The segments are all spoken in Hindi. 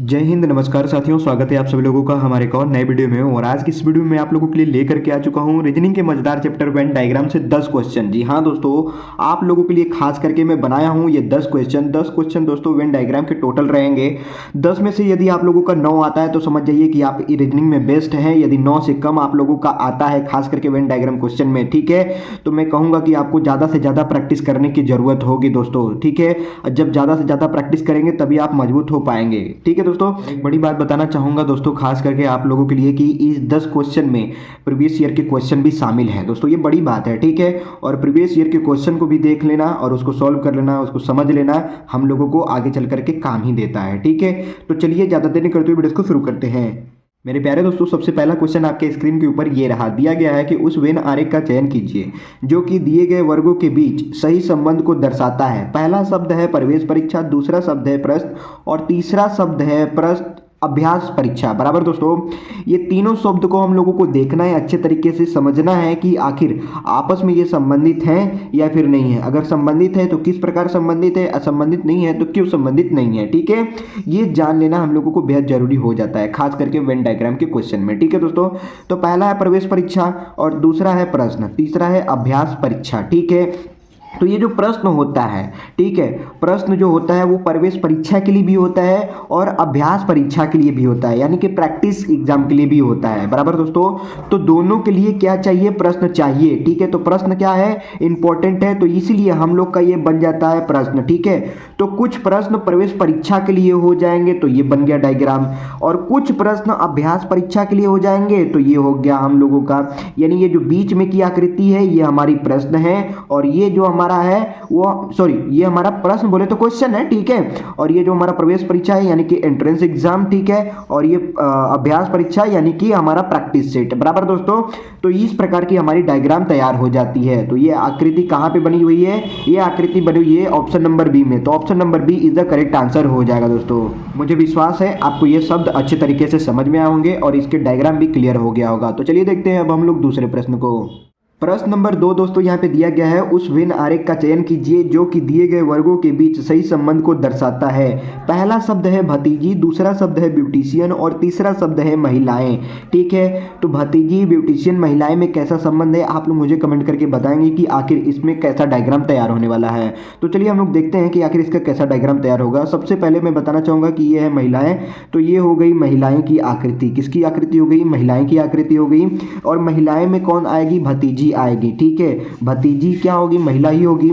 जय हिंद, नमस्कार साथियों। स्वागत है आप सभी लोगों का हमारे एक और नए वीडियो में। और आज की इस वीडियो में आप लोगों के लिए लेकर के आ चुका हूं रीजनिंग के मजेदार चैप्टर वेन डायग्राम से 10 क्वेश्चन। जी हाँ दोस्तों, आप लोगों के लिए खास करके मैं बनाया हूं ये 10 क्वेश्चन दोस्तों वेन डायग्राम के टोटल रहेंगे। 10 में से यदि आप लोगों का 9 आता है तो समझ जाइए कि आप रीजनिंग में बेस्ट हैं। यदि 9 से कम आप लोगों का आता है खास करके वेन डायग्राम क्वेश्चन में, ठीक है, तो मैं कहूँगा कि आपको ज़्यादा से ज़्यादा प्रैक्टिस करने की जरूरत होगी दोस्तों। ठीक है, जब ज़्यादा से ज़्यादा प्रैक्टिस करेंगे तभी आप मजबूत हो पाएंगे। ठीक है दोस्तों, एक बड़ी बात बताना चाहूंगा दोस्तों खास करके आप लोगों के लिए कि इस 10 क्वेश्चन में प्रीवियस ईयर के क्वेश्चन भी शामिल हैं दोस्तों। ये बड़ी बात है, ठीक है। और प्रीवियस ईयर के क्वेश्चन को भी देख लेना और उसको सॉल्व कर लेना, उसको समझ लेना, हम लोगों को आगे चल करके काम ही देता है। ठीक है, तो चलिए ज़्यादा देर नहीं करते हुए वीडियो को शुरू करते हैं। मेरे प्यारे दोस्तों, सबसे पहला क्वेश्चन आपके स्क्रीन के ऊपर ये रहा। दिया गया है कि उस वेन आरेख का चयन कीजिए जो कि दिए गए वर्गों के बीच सही संबंध को दर्शाता है। पहला शब्द है प्रवेश परीक्षा, दूसरा शब्द है प्रश्न और तीसरा शब्द है प्रश्न अभ्यास परीक्षा। बराबर दोस्तों, ये तीनों शब्द को हम लोगों को देखना है, अच्छे तरीके से समझना है कि आखिर आपस में ये संबंधित हैं या फिर नहीं है। अगर संबंधित है तो किस प्रकार संबंधित है, असंबंधित नहीं है तो क्यों संबंधित नहीं है। ठीक है, ये जान लेना हम लोगों को बेहद जरूरी हो जाता है खास करके वेन डायग्राम के क्वेश्चन में। ठीक है दोस्तों, तो पहला है प्रवेश परीक्षा और दूसरा है प्रश्न, तीसरा है अभ्यास परीक्षा। ठीक है, तो ये जो प्रश्न होता है, ठीक है, प्रश्न जो होता है वो प्रवेश परीक्षा के लिए भी होता है और अभ्यास परीक्षा के लिए भी होता है, यानी कि प्रैक्टिस एग्जाम के लिए भी होता है। बराबर दोस्तों, तो दोनों के लिए क्या चाहिए, प्रश्न चाहिए। ठीक है, तो प्रश्न क्या है, इंपॉर्टेंट है, तो इसीलिए हम लोग का ये बन जाता है प्रश्न। ठीक है, तो कुछ प्रश्न प्रवेश परीक्षा के लिए हो जाएंगे तो ये बन गया डायग्राम, और कुछ प्रश्न अभ्यास परीक्षा के लिए हो जाएंगे तो ये हो गया हम लोगों का, यानी ये जो बीच में की आकृति है ये हमारी प्रश्न है और ये जो हमारा है वो ये हमारा प्रश्न बोले तो क्वेश्चन है। ठीक है, और ये जो हमारा प्रवेश परीक्षा है यानी कि एंट्रेंस एग्जाम, ठीक है, और ये अभ्यास परीक्षा यानी कि हमारा प्रैक्टिस सेट। बराबर दोस्तों, तो इस प्रकार की हमारी डायग्राम तैयार हो जाती है। तो ये आकृति कहाँ पे बनी हुई है, ये आकृति बनी हुई है ऑप्शन नंबर बी में। तो option number B is the correct answer हो जाएगा दोस्तों। मुझे विश्वास है आपको ये शब्द अच्छे तरीके से समझ में आए होंगे और इसके डायग्राम भी क्लियर हो गया होगा। तो चलिए देखते हैं अब हम लोग दूसरे प्रश्न को। प्रश्न नंबर 2 दोस्तों यहाँ पे दिया गया है, उस वेन आरेख का चयन कीजिए जो कि दिए गए वर्गों के बीच सही संबंध को दर्शाता है। पहला शब्द है भतीजी, दूसरा शब्द है ब्यूटिशियन और तीसरा शब्द है महिलाएं। ठीक है, तो भतीजी, ब्यूटिशियन, महिलाएं में कैसा संबंध है आप लोग मुझे कमेंट करके बताएंगे कि आखिर इसमें कैसा डायग्राम तैयार होने वाला है। तो चलिए हम लोग देखते हैं कि आखिर इसका कैसा डायग्राम तैयार होगा। सबसे पहले मैं बताना चाहूँगा कि ये है महिलाएं, तो ये हो गई महिलाएं की आकृति। किसकी आकृति हो गई, महिलाएं की आकृति हो गई। और महिलाएं में कौन आएगी, भतीजी आएगी। ठीक है, भतीजी क्या होगी, महिला ही होगी।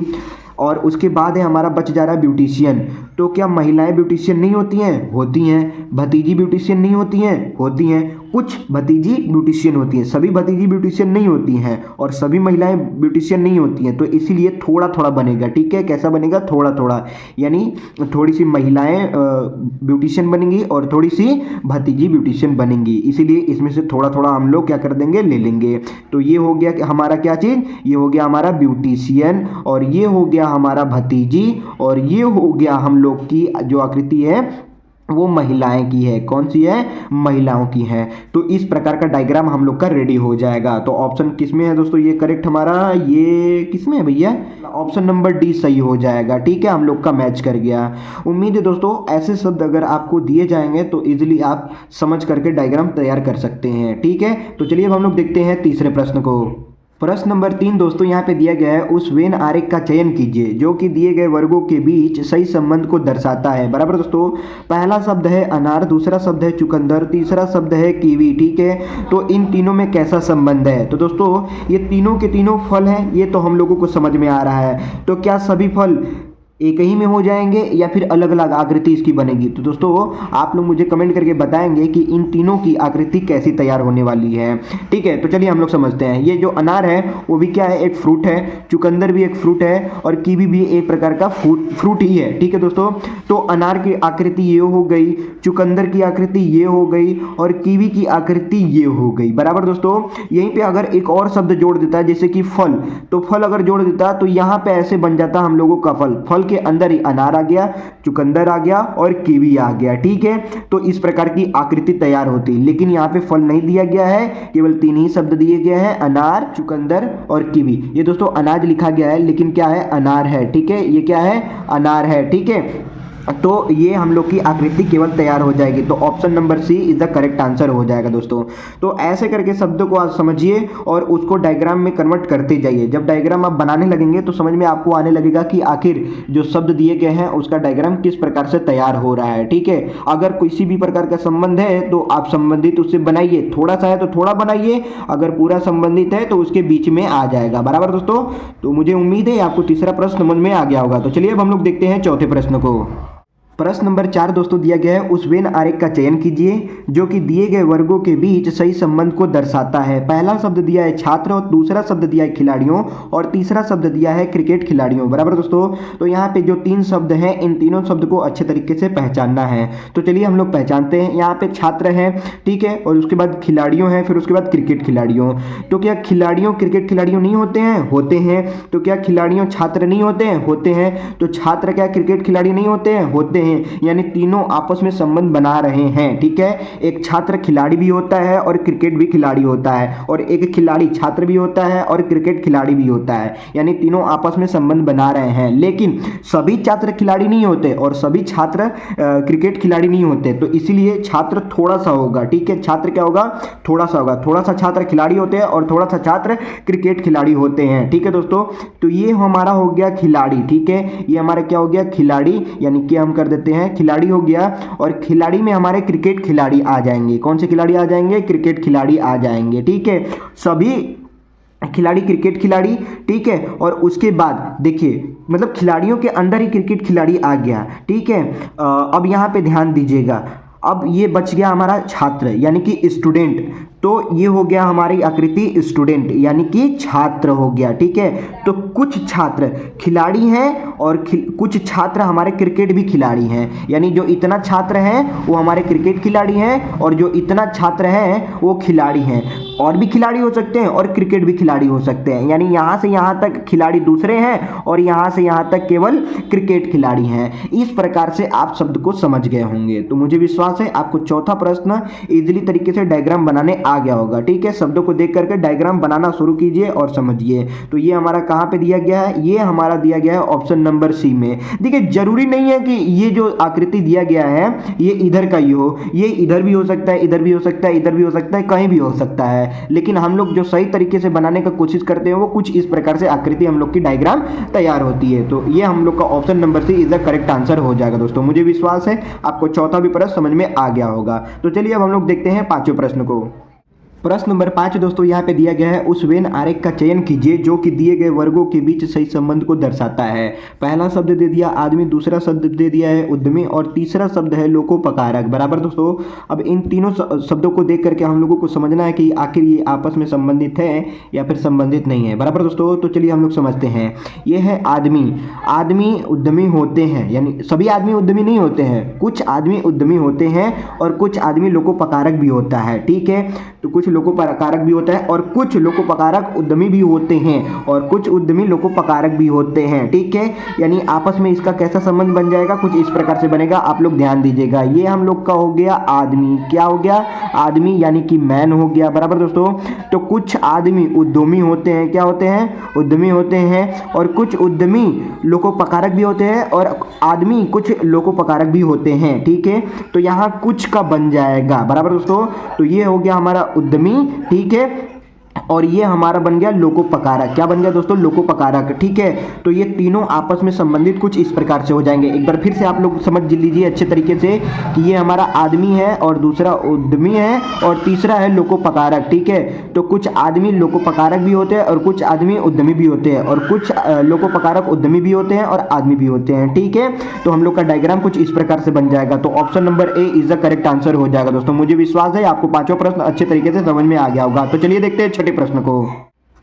और उसके बाद है हमारा बच जा रहा है ब्यूटिशियन। तो क्या महिलाएं ब्यूटिशियन नहीं होती हैं, होती हैं। भतीजी ब्यूटिशियन नहीं होती हैं, होती हैं। कुछ भतीजी ब्यूटिशियन होती हैं, सभी भतीजी ब्यूटिशियन नहीं होती हैं और सभी महिलाएं ब्यूटिशियन नहीं होती हैं। तो इसीलिए थोड़ा थोड़ा बनेगा। ठीक है, कैसा बनेगा, थोड़ा थोड़ा, यानी थोड़ी सी महिलाएं ब्यूटिशियन बनेंगी और थोड़ी सी भतीजी ब्यूटिशियन बनेंगी। इसीलिए इसमें से थोड़ा थोड़ा हम लोग क्या कर देंगे, ले लेंगे। तो ये हो गया कि हमारा क्या चीज़, ये हो गया हमारा ब्यूटिशियन और ये हो गया हमारा भतीजी और ये हो गया हम लोग की जो आकृति है वो महिलाएं की है। कौन सी है, महिलाओं की है। तो इस प्रकार का डायग्राम हम लोग का रेडी हो जाएगा। तो ऑप्शन किस में है दोस्तों, ये करेक्ट हमारा, ये किस में है भैया, ऑप्शन नंबर डी सही हो जाएगा। ठीक है, हम लोग का मैच कर गया। उम्मीद है दोस्तों ऐसे शब्द अगर आपको दिए जाएंगे तो इजीली आप समझ करके डायग्राम तैयार कर सकते हैं। ठीक है, तो चलिए अब हम लोग देखते हैं तीसरे प्रश्न को। प्रश्न नंबर 3 दोस्तों यहाँ पे दिया गया है, उस वेन आरेख का चयन कीजिए जो कि दिए गए वर्गों के बीच सही संबंध को दर्शाता है। बराबर दोस्तों, पहला शब्द है अनार, दूसरा शब्द है चुकंदर, तीसरा शब्द है कीवी। ठीक है, तो इन तीनों में कैसा संबंध है। तो दोस्तों ये तीनों के तीनों फल हैं, ये तो हम लोगों को समझ में आ रहा है। तो क्या सभी फल एक ही में हो जाएंगे या फिर अलग अलग आकृति इसकी बनेगी। तो दोस्तों आप लोग मुझे कमेंट करके बताएंगे कि इन तीनों की आकृति कैसी तैयार होने वाली है। ठीक है, तो चलिए हम लोग समझते हैं। ये जो अनार है वो भी क्या है, एक फ्रूट है। चुकंदर भी एक फ्रूट है और कीवी भी एक प्रकार का फ्रूट ही है। ठीक है दोस्तों, तो अनार की आकृति ये हो गई, चुकंदर की आकृति ये हो गई और कीवी की आकृति ये हो गई। बराबर दोस्तों, यहीं पे अगर एक और शब्द जोड़ देता है जैसे कि फल, तो फल अगर जोड़ देता तो यहाँ पे ऐसे बन जाता हम लोगों का फल के अंदर ही अनार आ गया, चुकंदर आ गया और कीवी आ गया। ठीक है, तो इस प्रकार की आकृति तैयार होती है। लेकिन यहाँ पे फल नहीं दिया गया है, केवल 3 ही शब्द दिए गए हैं, अनार, चुकंदर और कीवी। ये दोस्तों अनाज लिखा गया है लेकिन क्या है, अनार है। ठीक है, ये क्या है, अनार है। ठीक है, तो ये हम लोग की आकृति केवल तैयार हो जाएगी। तो option number C is the correct answer हो जाएगा दोस्तों। तो ऐसे करके शब्दों को आप समझिए और उसको डायग्राम में कन्वर्ट करते जाइए। जब डायग्राम आप बनाने लगेंगे तो समझ में आपको आने लगेगा कि आखिर जो शब्द दिए गए हैं उसका डायग्राम किस प्रकार से तैयार हो रहा है। ठीक है, अगर किसी भी प्रकार का संबंध है तो आप संबंधित उससे बनाइए, थोड़ा सा है तो थोड़ा बनाइए, अगर पूरा संबंधित है तो उसके बीच में आ जाएगा। बराबर दोस्तों, तो मुझे उम्मीद है आपको तीसरा प्रश्न समझ में आ गया होगा। तो चलिए अब हम लोग देखते हैं चौथे प्रश्न को। प्रश्न नंबर 4 दोस्तों दिया गया है, उस वेन आरेख का चयन कीजिए जो कि दिए गए वर्गों के बीच सही संबंध को दर्शाता है। पहला शब्द दिया है छात्र और दूसरा शब्द दिया है खिलाड़ियों और तीसरा शब्द दिया है क्रिकेट खिलाड़ियों। बराबर दोस्तों, तो यहाँ पे जो 3 शब्द हैं इन तीनों शब्द को अच्छे तरीके से पहचानना है। तो चलिए हम लोग पहचानते हैं। यहाँ पे छात्र हैं, ठीक है, और उसके बाद खिलाड़ियों हैं, फिर उसके बाद क्रिकेट खिलाड़ियों। तो क्या खिलाड़ियों क्रिकेट खिलाड़ियों नहीं होते हैं? होते हैं। तो क्या खिलाड़ियों छात्र नहीं होते हैं? होते हैं। तो छात्र क्या क्रिकेट खिलाड़ी नहीं होते हैं? होते हैं। यानी तीनों आपस में संबंध बना रहे हैं। ठीक है, एक छात्र खिलाड़ी भी होता है और क्रिकेट भी खिलाड़ी होता है, और एक खिलाड़ी छात्र भी होता है और क्रिकेट खिलाड़ी भी होता है, यानी तीनों आपस में संबंध बना रहे हैं। लेकिन सभी छात्र खिलाड़ी नहीं होते और सभी छात्र क्रिकेट खिलाड़ी नहीं होते, तो इसीलिए छात्र थोड़ा सा होगा। ठीक है, छात्र क्या होगा? थोड़ा सा होगा। थोड़ा सा छात्र खिलाड़ी होते हैं और थोड़ा सा छात्र क्रिकेट खिलाड़ी होते हैं। ठीक है दोस्तों, तो ये हमारा हो गया खिलाड़ी। ठीक है, ये हमारा क्या हो गया? खिलाड़ी, यानी कि हम कर देते हैं खिलाड़ी हो गया, और खिलाड़ी में हमारे क्रिकेट खिलाड़ी आ जाएंगे। कौन से खिलाड़ी आ जाएंगे? क्रिकेट खिलाड़ी आ जाएंगे। ठीक है, सभी खिलाड़ी क्रिकेट खिलाड़ी। ठीक है, और उसके बाद देखिए, मतलब खिलाड़ियों के अंदर ही क्रिकेट खिलाड़ी आ गया। ठीक है, अब यहाँ पे ध्यान दीजिएगा, अब ये बच गया हमारा छात्र यानी कि स्टूडेंट। तो ये हो गया हमारी आकृति स्टूडेंट यानी कि छात्र हो गया। ठीक है, तो कुछ छात्र खिलाड़ी हैं और कुछ छात्र हमारे क्रिकेट भी खिलाड़ी हैं, यानी जो इतना छात्र हैं वो हमारे क्रिकेट खिलाड़ी हैं और जो इतना छात्र हैं वो खिलाड़ी हैं। और भी खिलाड़ी हो सकते हैं और क्रिकेट भी खिलाड़ी हो सकते हैं, यानी यहाँ से यहाँ तक खिलाड़ी दूसरे हैं और यहाँ से यहाँ तक केवल क्रिकेट खिलाड़ी हैं। इस प्रकार से आप शब्द को समझ गए होंगे। तो मुझे विश्वास है आपको चौथा प्रश्न इजीली तरीके से डायग्राम बनाने आ गया होगा। ठीक है, शब्दों को देख करके डायग्राम बनाना शुरू कीजिए और समझिए। तो ये हमारा कहाँ पे दिया गया है? ये हमारा दिया गया है ऑप्शन नंबर सी में। देखिए, जरूरी नहीं है कि ये जो आकृति दिया गया है ये इधर का ही हो, ये इधर भी हो सकता है, इधर भी हो सकता है, इधर भी हो सकता है, कहीं भी हो सकता है। लेकिन हम लोग जो सही तरीके से बनाने का कोशिश करते हैं वो कुछ इस प्रकार से आकृति हम लोग की डायग्राम तैयार होती है। तो ये हम लोग का option number C is the correct answer हो जाएगा दोस्तों। मुझे विश्वास है आपको चौथा भी प्रश्न समझ में आ गया होगा। तो चलिए अब हम लोग देखते हैं पांचवें प्रश्न को। प्रश्न नंबर 5 दोस्तों यहाँ पे दिया गया है, उस वेन आरेख का चयन कीजिए जो कि दिए गए वर्गों के बीच सही संबंध को दर्शाता है। पहला शब्द दे दिया आदमी, दूसरा शब्द दे दिया है उद्यमी और तीसरा शब्द है लोकोपकारक। बराबर दोस्तों, अब इन तीनों शब्दों को देख करके हम लोगों को समझना है कि आखिर ये आपस में संबंधित है या फिर संबंधित नहीं है। बराबर दोस्तों, तो चलिए हम लोग समझते हैं। ये है आदमी, आदमी उद्यमी होते हैं, यानी सभी आदमी उद्यमी नहीं होते हैं, कुछ आदमी उद्यमी होते हैं और कुछ आदमी लोकोपकारक भी होता है। ठीक है, तो कुछ लोकोपकारक भी होता है और कुछ लोकोपकारक उद्यमी भी होते हैं और कुछ उद्यमी लोकोपकारक भी होते हैं। ठीक है, यानी आपस में इसका कैसा संबंध बन जाएगा? कुछ इस प्रकार से बनेगा, आप लोग ध्यान दीजिएगा। ये हम लोग का हो गया आदमी, क्या हो गया? आदमी, यानी कि मैन हो गया। बराबर दोस्तों, तो कुछ आदमी उद्यमी होते हैं, क्या होते हैं? उद्यमी होते हैं, और कुछ उद्यमी लोकोपकारक भी होते हैं और आदमी कुछ लोकोपकारक भी होते हैं। ठीक है, तो यहाँ कुछ का बन जाएगा। बराबर दोस्तों, तो ये हो गया हमारा उद्यमी। ठीक है, और ये हमारा बन गया लोकोपकारक। क्या बन गया दोस्तों? लोकोपकारक। ठीक है, तो ये तीनों आपस में संबंधित कुछ इस प्रकार से हो जाएंगे। एक बार फिर से आप लोग समझ लीजिए अच्छे तरीके से कि ये हमारा आदमी है और दूसरा उद्यमी है और तीसरा है लोकोपकारक। ठीक है, तो कुछ आदमी लोकोपकारक भी होते हैं और कुछ आदमी उद्यमी भी होते हैं और कुछ लोकोपकारक उद्यमी भी होते हैं और आदमी भी होते हैं। ठीक है, तो हम लोग का डायग्राम कुछ इस प्रकार से बन जाएगा। तो option number A is the correct answer हो जाएगा दोस्तों। मुझे विश्वास है आपको पांचों प्रश्न अच्छे तरीके से समझ में आ गया होगा। तो चलिए देखते हैं छठे प्रश्न को।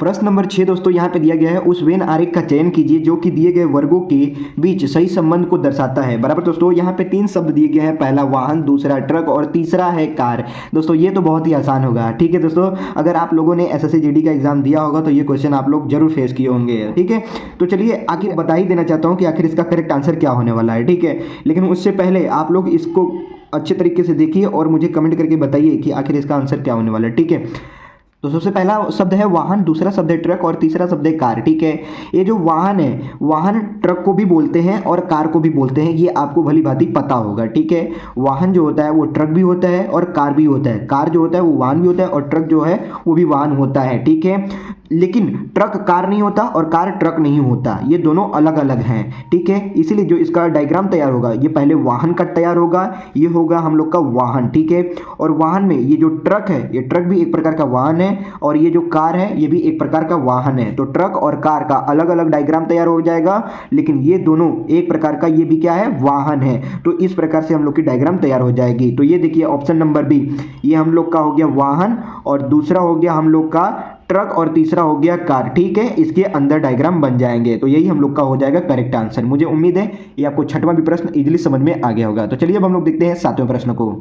प्रश्न नंबर 6 दोस्तों यहाँ पे दिया गया है, उस वेन आरेख का चयन कीजिए जो कि दिए गए वर्गों के बीच सही संबंध को दर्शाता है। बराबर दोस्तों, यहाँ पे 3 शब्द दिए गए हैं, पहला वाहन, दूसरा ट्रक और तीसरा है कार। दोस्तों ये तो बहुत ही आसान होगा। ठीक है दोस्तों, अगर आप लोगों ने एसएससी जीडी का एग्जाम दिया होगा तो ये क्वेश्चन आप लोग जरूर फेस किए होंगे। ठीक है, तो चलिए आखिर बता ही देना चाहता हूँ कि आखिर इसका करेक्ट आंसर क्या होने वाला है। ठीक है, लेकिन उससे पहले आप लोग इसको अच्छे तरीके से देखिए और मुझे कमेंट करके बताइए कि आखिर इसका आंसर क्या होने वाला है। ठीक है, तो सबसे पहला शब्द है वाहन, दूसरा शब्द है ट्रक और तीसरा शब्द है कार। ठीक है, ये जो वाहन है, वाहन ट्रक को भी बोलते हैं और कार को भी बोलते हैं, ये आपको भली भांति पता होगा। ठीक है, वाहन जो होता है वो ट्रक भी होता है और कार भी होता है। कार जो होता है वो वाहन भी होता है और ट्रक जो है वो भी वाहन होता है। ठीक है, लेकिन ट्रक कार नहीं होता और कार ट्रक नहीं होता, ये दोनों अलग अलग हैं। ठीक है, इसीलिए जो इसका डायग्राम तैयार होगा ये पहले वाहन का तैयार होगा, ये होगा हम लोग का वाहन। ठीक है, और वाहन में ये जो ट्रक है, ये ट्रक भी एक प्रकार का वाहन है और ये जो कार है ये भी एक प्रकार का वाहन है। तो ट्रक और कार का अलग अलग डायग्राम तैयार हो जाएगा, लेकिन ये दोनों एक प्रकार का, ये भी क्या है, वाहन है। तो इस प्रकार से हम लोग की डायग्राम तैयार हो जाएगी। तो ये देखिए ऑप्शन नंबर बी, ये हम लोग का हो गया वाहन और दूसरा हो गया हम लोग का ट्रक और तीसरा हो गया कार। ठीक है, इसके अंदर डायग्राम बन जाएंगे। तो यही हम लोग का हो जाएगा करेक्ट आंसर। मुझे उम्मीद है ये आपको छठवां भी प्रश्न इजीली समझ में आ गया होगा। तो चलिए अब हम लोग देखते हैं सातवें प्रश्न को।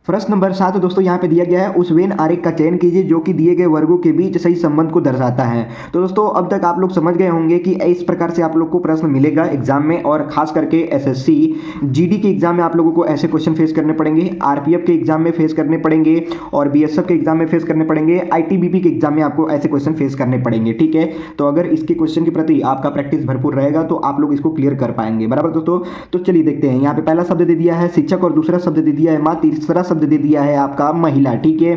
प्रश्न नंबर 7 दोस्तों यहाँ पे दिया गया है, उस वेन आरेख का चयन कीजिए जो कि दिए गए वर्गों के बीच सही संबंध को दर्शाता है। तो दोस्तों अब तक आप लोग समझ गए होंगे कि इस प्रकार से आप लोग को प्रश्न मिलेगा एग्जाम में, और खास करके एसएससी जीडी के एग्जाम में आप लोगों को ऐसे क्वेश्चन फेस करने पड़ेंगे, आरपीएफ के एग्जाम में फेस करने पड़ेंगे और बीएसएफ के एग्जाम में फेस करने पड़ेंगे, आईटीबीपी के एग्जाम में आपको ऐसे क्वेश्चन फेस करने पड़ेंगे। ठीक है, तो अगर इसके क्वेश्चन के प्रति आपका प्रैक्टिस भरपूर रहेगा तो आप लोग इसको क्लियर कर पाएंगे। बराबर दोस्तों, तो चलिए देखते हैं। यहाँ पे पहला शब्द दे दिया है शिक्षक और दूसरा शब्द दे दिया है माँ, तीसरा शब्द दे दिया है का महिला। ठीक है,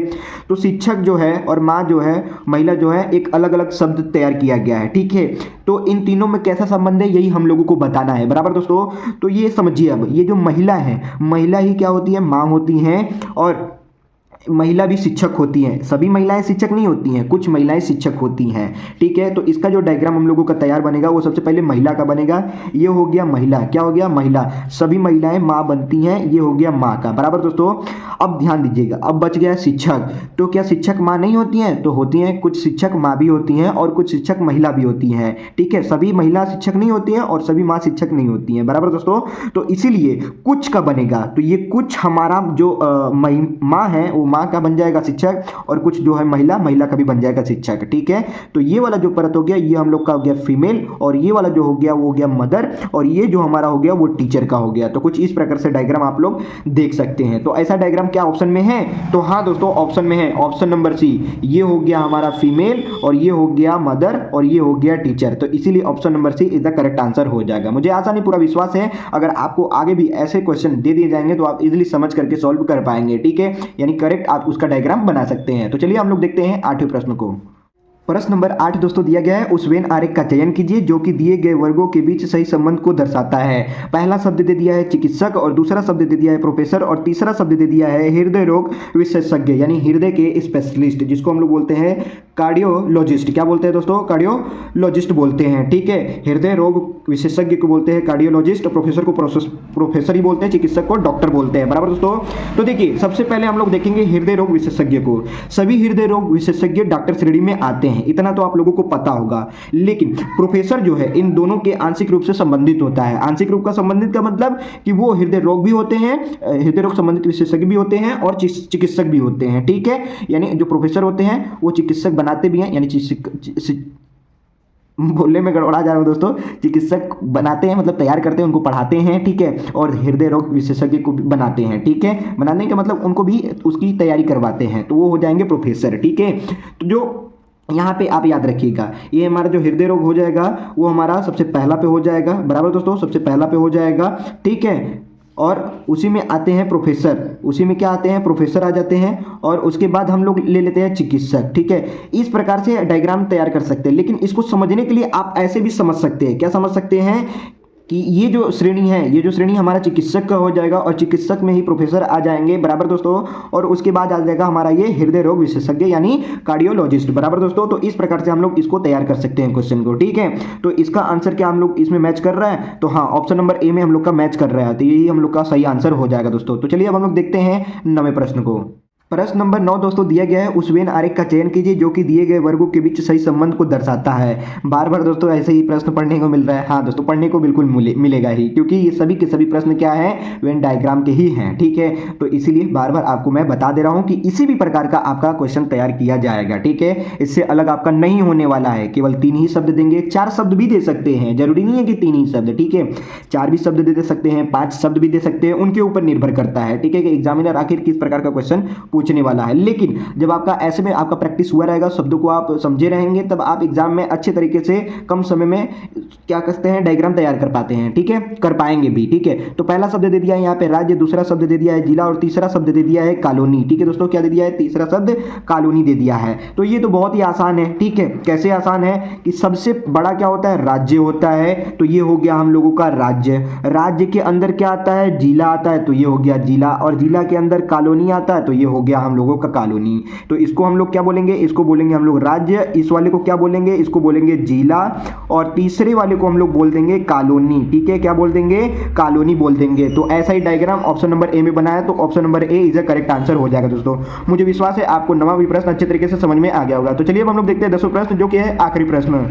तो शिक्षक जो है और माँ जो है, महिला जो है, एक अलग अलग शब्द तैयार किया गया है। ठीक है, तो इन तीनों में कैसा संबंध है यही हम लोगों को बताना है। बराबर दोस्तों, तो ये समझिए, अब ये जो महिला है, महिला ही क्या होती है, माँ होती हैं, और महिला भी शिक्षक होती हैं। सभी महिलाएं शिक्षक नहीं होती हैं, कुछ महिलाएं शिक्षक होती हैं। ठीक है, तो इसका जो डायग्राम हम लोगों का तैयार बनेगा वो सबसे पहले महिला का बनेगा। ये हो गया महिला, क्या हो गया, महिला। सभी महिलाएं माँ बनती हैं, ये हो गया माँ का। बराबर दोस्तों, अब ध्यान दीजिएगा, अब बच गया शिक्षक। तो क्या शिक्षक माँ नहीं होती हैं? तो होती हैं, कुछ शिक्षक माँ भी होती हैं और कुछ शिक्षक महिला भी होती हैं। ठीक है, सभी महिला शिक्षक नहीं होती हैं और सभी माँ शिक्षक नहीं होती हैं। बराबर दोस्तों, तो इसीलिए कुछ का बनेगा, तो ये कुछ हमारा जो माँ है वो माँ का बन जाएगा शिक्षक, और कुछ जो है महिला, महिला का भी बन जाएगा शिक्षक। ठीक है, तो ये वाला जो परत हो गया ये हम लोग का हो गया फीमेल, और ये वाला जो हो गया वो हो गया मदर, और ये जो हमारा हो गया वो टीचर का हो गया। तो कुछ इस प्रकार से डायग्राम आप लोग देख सकते हैं। तो ऐसा डायग्राम क्या ऑप्शन में है? तो हाँ दोस्तों, ऑप्शन में है, ऑप्शन नंबर सी। ये हो गया हमारा फीमेल और ये हो गया मदर और ये हो गया टीचर। तो इसीलिए option number C is the correct answer हो जाएगा। मुझे आशा नहीं पूरा विश्वास है अगर आपको आगे भी ऐसे क्वेश्चन दे दिए जाएंगे तो आप इजीली समझ करके सॉल्व कर पाएंगे। ठीक है, यानी करेक्ट आप उसका डायग्राम बना सकते हैं। तो चलिए हम लोग देखते हैं 8वें प्रश्न को। प्रश्न नंबर 8 दोस्तों दिया गया है, उस वेन आरेख का चयन कीजिए जो कि दिए गए वर्गों के बीच सही संबंध को दर्शाता है। पहला शब्द दे दिया है चिकित्सक और दूसरा शब्द दे दिया है प्रोफेसर और तीसरा शब्द दे दिया है हृदय रोग विशेषज्ञ, यानी हृदय के स्पेशलिस्ट, जिसको हम लोग बोलते हैं कार्डियोलॉजिस्ट। क्या बोलते हैं दोस्तों? कार्डियोलॉजिस्ट बोलते हैं। ठीक है, हृदय रोग विशेषज्ञ को बोलते हैं कार्डियोलॉजिस्ट, प्रोफेसर को प्रोफेसर ही बोलते हैं, चिकित्सक को डॉक्टर बोलते हैं। बराबर दोस्तों, तो देखिए सबसे पहले हम लोग देखेंगे हृदय रोग विशेषज्ञ को। सभी हृदय रोग विशेषज्ञ डॉक्टर श्रेणी में आते हैं, इतना तो आप लोगों को पता होगा। लेकिन प्रोफेसर जो है इन दोनों के आंशिक रूप से संबंधित होता है। आंशिक रूप का संबंधित का मतलब कि वो हृदय रोग भी होते हैं, हृदय रोग संबंधित विशेषज्ञ भी होते हैं और चिकित्सक भी होते हैं। ठीक है, यानी जो प्रोफेसर होते हैं वो चिकित्सक बनाते भी हैं, यानी बोलने में गड़बड़ा जा रहा हूँ दोस्तों, चिकित्सक बनाते हैं मतलब तैयार करते हैं, उनको पढ़ाते हैं। ठीक है, और हृदय रोग विशेषज्ञ को भी बनाते हैं। ठीक है, बनाने का मतलब उनको भी उसकी तैयारी करवाते हैं, तो वो हो जाएंगे प्रोफेसर। ठीक है, तो जो यहाँ पे आप याद रखिएगा, ये हमारा जो हृदय रोग हो जाएगा वो हमारा सबसे पहला पे हो जाएगा। बराबर दोस्तों, सबसे पहला पे हो जाएगा। ठीक है, और उसी में आते हैं प्रोफेसर, उसी में क्या आते हैं, प्रोफेसर आ जाते हैं, और उसके बाद हम लोग ले लेते हैं चिकित्सक। ठीक है, इस प्रकार से डायग्राम तैयार कर सकते हैं। लेकिन इसको समझने के लिए आप ऐसे भी समझ सकते हैं, क्या समझ सकते हैं कि ये जो श्रेणी है, ये जो श्रेणी हमारा चिकित्सक का हो जाएगा और चिकित्सक में ही प्रोफेसर आ जाएंगे। बराबर दोस्तों, और उसके बाद आ जाएगा हमारा ये हृदय रोग विशेषज्ञ यानी कार्डियोलॉजिस्ट। बराबर दोस्तों, तो इस प्रकार से हम लोग इसको तैयार कर सकते हैं क्वेश्चन को। ठीक है, तो इसका आंसर क्या हम लोग इसमें मैच कर रहा है? तो हाँ, ऑप्शन नंबर ए में हम लोग का मैच कर रहा है, तो यही हम लोग का सही आंसर हो जाएगा दोस्तों। तो चलिए अब हम लोग देखते हैं 9वें प्रश्न को। प्रश्न नंबर 9 दोस्तों दिया गया है, उस वेन आरेख का चयन कीजिए जो कि दिए गए वर्गों के बीच सही संबंध को दर्शाता है। बार बार दोस्तों ऐसे ही प्रश्न पढ़ने को मिल रहा है। हाँ दोस्तों, पढ़ने को बिल्कुल मिलेगा ही, क्योंकि ये सभी के सभी प्रश्न क्या है, वेन डायग्राम के ही हैं। ठीक है, तो इसीलिए बार बार आपको मैं बता दे रहा हूँ कि इसी भी प्रकार का आपका क्वेश्चन तैयार किया जाएगा। ठीक है, इससे अलग आपका नहीं होने वाला है। केवल 3 ही शब्द देंगे, 4 शब्द भी दे सकते हैं, जरूरी नहीं है कि 3 ही शब्द। ठीक है, 4 भी शब्द दे सकते हैं, 5 शब्द भी दे सकते हैं, उनके ऊपर निर्भर करता है। ठीक है, कि एग्जामिनर आखिर किस प्रकार का क्वेश्चन पूछने वाला है। लेकिन जब आपका ऐसे में आपका प्रैक्टिस हुआ रहेगा, शब्दों को आप समझे रहेंगे, तब आप एग्जाम में अच्छे तरीके से कम समय में क्या कहते हैं डायग्राम तैयार कर पाते हैं। ठीक है, कर पाएंगे भी। ठीक है, तो पहला शब्द दे दिया है यहाँ पे राज्य, दूसरा शब्द दे दिया है जिला और तीसरा शब्द दे दिया है कॉलोनी। ठीक है दोस्तों, क्या दे दिया है? तीसरा शब्द कॉलोनी दे दिया है। तो ये तो बहुत ही आसान है। ठीक है, कैसे आसान है कि सबसे बड़ा क्या होता है? राज्य होता है। तो ये हो गया हम लोगों का राज्य। राज्य के अंदर क्या आता है? जिला आता है, तो ये हो गया जिला। और जिला के अंदर कॉलोनी आता है, तो ये हो गया हम लोगों का कॉलोनी। तो इसको हम लोग क्या बोलेंगे? इसको बोलेंगे हम लोग राज्य। इस वाले को क्या बोलेंगे? इसको बोलेंगे जिला। और तीसरे वाले को हम लोग बोल देंगे कॉलोनी। ठीक है, क्या बोल देंगे? कॉलोनी बोल देंगे। तो ऐसा ही डायग्राम ऑप्शन नंबर ए में बनाया, तो option number A is a correct answer हो जाएगा दोस्तों। मुझे विश्वास है आपको नवा भी प्रश्न अच्छे तरीके से समझ में आ गया होगा। तो चलिए अब हम लोग देखते हैं 10वां प्रश्न, जो कि है आखिरी प्रश्न।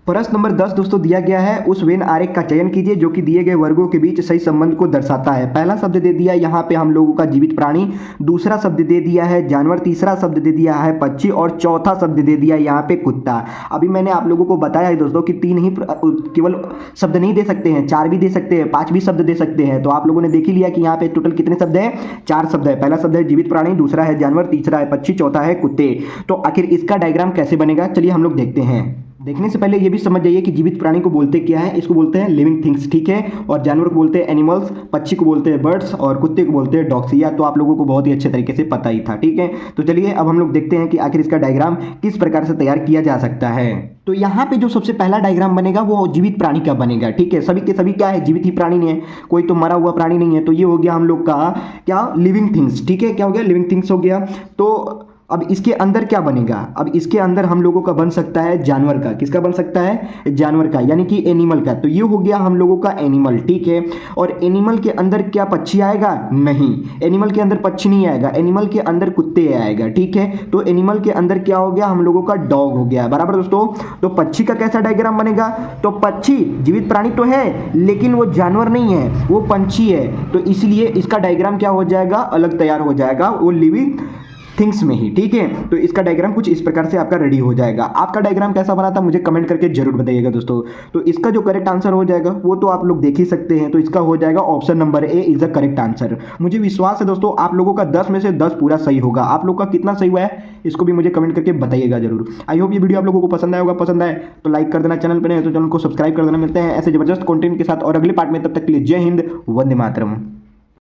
प्रश्न नंबर 10 दोस्तों दिया गया है, उस वेन आरेख का चयन कीजिए जो कि दिए गए वर्गों के बीच सही संबंध को दर्शाता है। पहला शब्द दे दिया यहाँ पे हम लोगों का जीवित प्राणी, दूसरा शब्द दे दिया है जानवर, तीसरा शब्द दे दिया है पक्षी और चौथा शब्द दे दिया यहाँ पे कुत्ता। अभी मैंने आप लोगों को बताया है दोस्तों कि 3 ही केवल शब्द नहीं दे सकते हैं, 4 भी दे सकते हैं, 5 भी शब्द दे सकते हैं। तो आप लोगों ने देख ही लिया कि यहाँ पे टोटल कितने शब्द हैं? 4 शब्द है। पहला शब्द है जीवित प्राणी, दूसरा है जानवर, तीसरा है पक्षी, चौथा है कुत्ते। तो आखिर इसका डायग्राम कैसे बनेगा, चलिए हम लोग देखते हैं। देखने से पहले ये भी समझ जाइए कि जीवित प्राणी को बोलते क्या है। इसको बोलते हैं लिविंग थिंग्स। ठीक है, और जानवर को बोलते हैं एनिमल्स, पक्षी को बोलते हैं बर्ड्स और कुत्ते को बोलते हैं डॉग्स। या तो आप लोगों को बहुत ही अच्छे तरीके से पता ही था। ठीक है, तो चलिए अब हम लोग देखते हैं कि आखिर इसका डायग्राम किस प्रकार से तैयार किया जा सकता है। तो यहाँ पे जो सबसे पहला डायग्राम बनेगा वो जीवित प्राणी का बनेगा। ठीक है, सभी के सभी क्या है? जीवित ही प्राणी नहीं है, कोई तो मरा हुआ प्राणी नहीं है। तो ये हो गया हम लोग का क्या? Living things. ठीक है, क्या हो गया? लिविंग थिंग्स हो गया। तो अब इसके अंदर क्या बनेगा? अब इसके अंदर हम लोगों का बन सकता है जानवर का। किसका बन सकता है? जानवर का, यानी कि एनिमल का। तो ये हो गया हम लोगों का एनिमल। ठीक है, और एनिमल के अंदर क्या पक्षी आएगा? नहीं, एनिमल के अंदर पक्षी नहीं आएगा, एनिमल के अंदर कुत्ते आएगा। ठीक है, तो एनिमल के अंदर क्या हो गया? हम लोगों का डॉग हो गया। बराबर दोस्तों। तो पक्षी का कैसा डायग्राम बनेगा? तो पक्षी जीवित प्राणी तो है लेकिन वो जानवर नहीं है, वो पंछी है। तो इसलिए इसका डायग्राम क्या हो जाएगा? अलग तैयार हो जाएगा, वो लिविंग थिंग्स में ही। ठीक है, तो इसका डायग्राम कुछ इस प्रकार से आपका रेडी हो जाएगा। आपका डायग्राम कैसा बना था मुझे कमेंट करके जरूर बताइएगा दोस्तों। तो इसका जो करेक्ट आंसर हो जाएगा वो तो आप लोग देख ही सकते हैं। तो इसका हो जाएगा option number A is the correct answer. मुझे विश्वास है दोस्तों आप लोगों का 10 में से 10 पूरा सही होगा। आप लोग का कितना सही हुआ है इसको भी मुझे कमेंट करके बताइएगा जरूर। आई होप ये वीडियो आप लोगों को पसंद आया होगा। पसंद आए तो लाइक कर देना, चैनल पर नहीं है तो चैनल को सब्सक्राइब कर देना। मिलते हैं ऐसे जबरदस्त कंटेंट के साथ और अगले पार्ट में, तब तक के लिए जय हिंद, वंदे मातरम।